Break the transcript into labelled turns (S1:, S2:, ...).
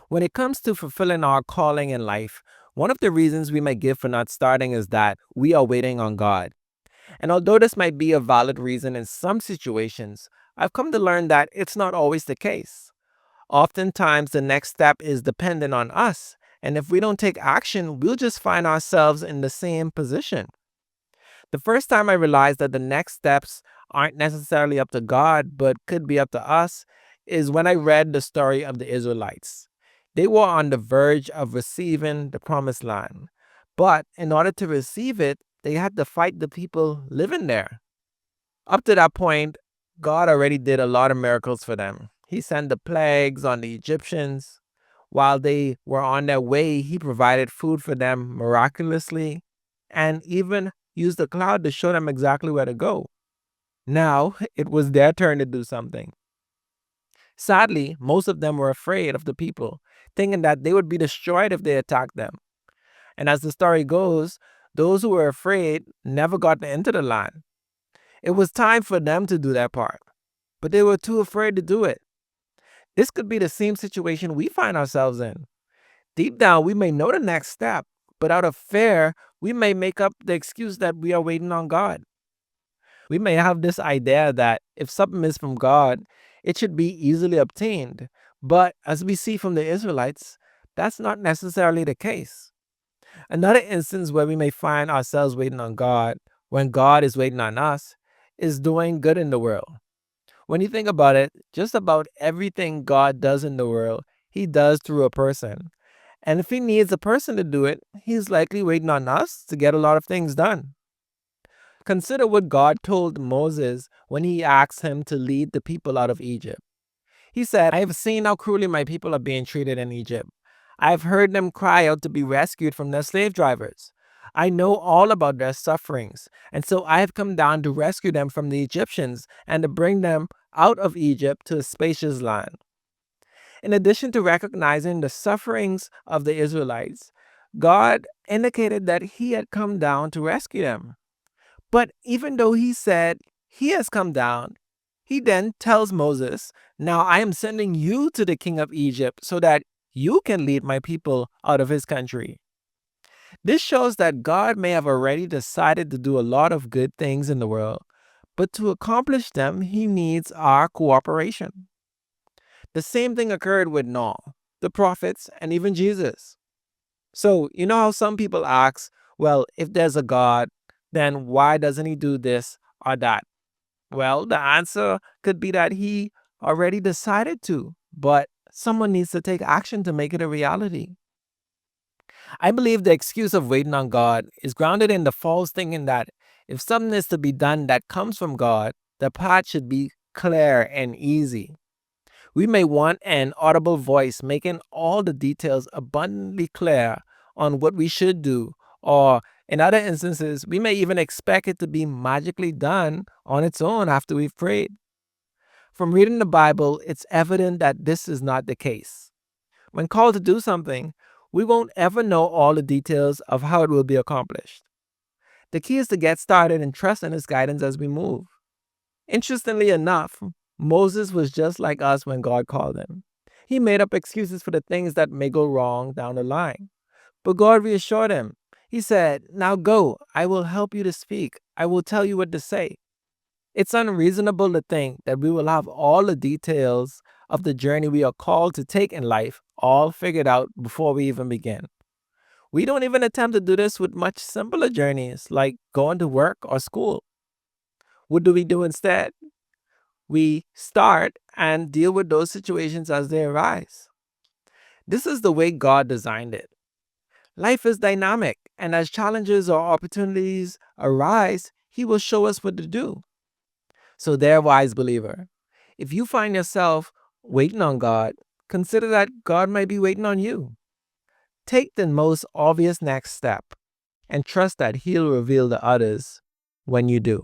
S1: When it comes to fulfilling our calling in life, one of the reasons we may give for not starting is that we are waiting on God. And although this might be a valid reason in some situations, I've come to learn that it's not always the case. Oftentimes, the next step is dependent on us, and if we don't take action, we'll just find ourselves in the same position. The first time I realized that the next steps aren't necessarily up to God, but could be up to us, is when I read the story of the Israelites. They were on the verge of receiving the promised land, but in order to receive it, they had to fight the people living there. Up to that point, God already did a lot of miracles for them. He sent the plagues on the Egyptians. While they were on their way, He provided food for them miraculously and even used the cloud to show them exactly where to go. Now, it was their turn to do something. Sadly, most of them were afraid of the people, thinking that they would be destroyed if they attacked them. And as the story goes, those who were afraid never got into the land. It was time for them to do their part, but they were too afraid to do it. This could be the same situation we find ourselves in. Deep down, we may know the next step, but out of fear, we may make up the excuse that we are waiting on God. We may have this idea that if something is from God, it should be easily obtained. But as we see from the Israelites, that's not necessarily the case. Another instance where we may find ourselves waiting on God when God is waiting on us is doing good in the world. When you think about it, just about everything God does in the world, He does through a person. And if He needs a person to do it, He's likely waiting on us to get a lot of things done. Consider what God told Moses when He asked him to lead the people out of Egypt. He said, I have seen how cruelly my people are being treated in Egypt. I have heard them cry out to be rescued from their slave drivers. I know all about their sufferings, and so I have come down to rescue them from the Egyptians and to bring them out of Egypt to a spacious land. In addition to recognizing the sufferings of the Israelites, God indicated that He had come down to rescue them. But even though He said He has come down, He then tells Moses, now I am sending you to the king of Egypt so that you can lead my people out of his country. This shows that God may have already decided to do a lot of good things in the world, but to accomplish them, He needs our cooperation. The same thing occurred with Noah, the prophets, and even Jesus. So, you know how some people ask, well, if there's a God, then why doesn't He do this or that? Well, the answer could be that He already decided to, but someone needs to take action to make it a reality. I believe the excuse of waiting on God is grounded in the false thinking that if something is to be done that comes from God, the path should be clear and easy. We may want an audible voice making all the details abundantly clear on what we should do, or in other instances, we may even expect it to be magically done on its own after we've prayed. From reading the Bible, it's evident that this is not the case. When called to do something, we won't ever know all the details of how it will be accomplished. The key is to get started and trust in His guidance as we move. Interestingly enough, Moses was just like us when God called him. He made up excuses for the things that may go wrong down the line. But God reassured him. He said, now go, I will help you to speak. I will tell you what to say. It's unreasonable to think that we will have all the details of the journey we are called to take in life all figured out before we even begin. We don't even attempt to do this with much simpler journeys like going to work or school. What do we do instead? We start and deal with those situations as they arise. This is the way God designed it. Life is dynamic, and as challenges or opportunities arise, He will show us what to do. So, there, wise believer, if you find yourself waiting on God, consider that God might be waiting on you. Take the most obvious next step and trust that He'll reveal the others when you do.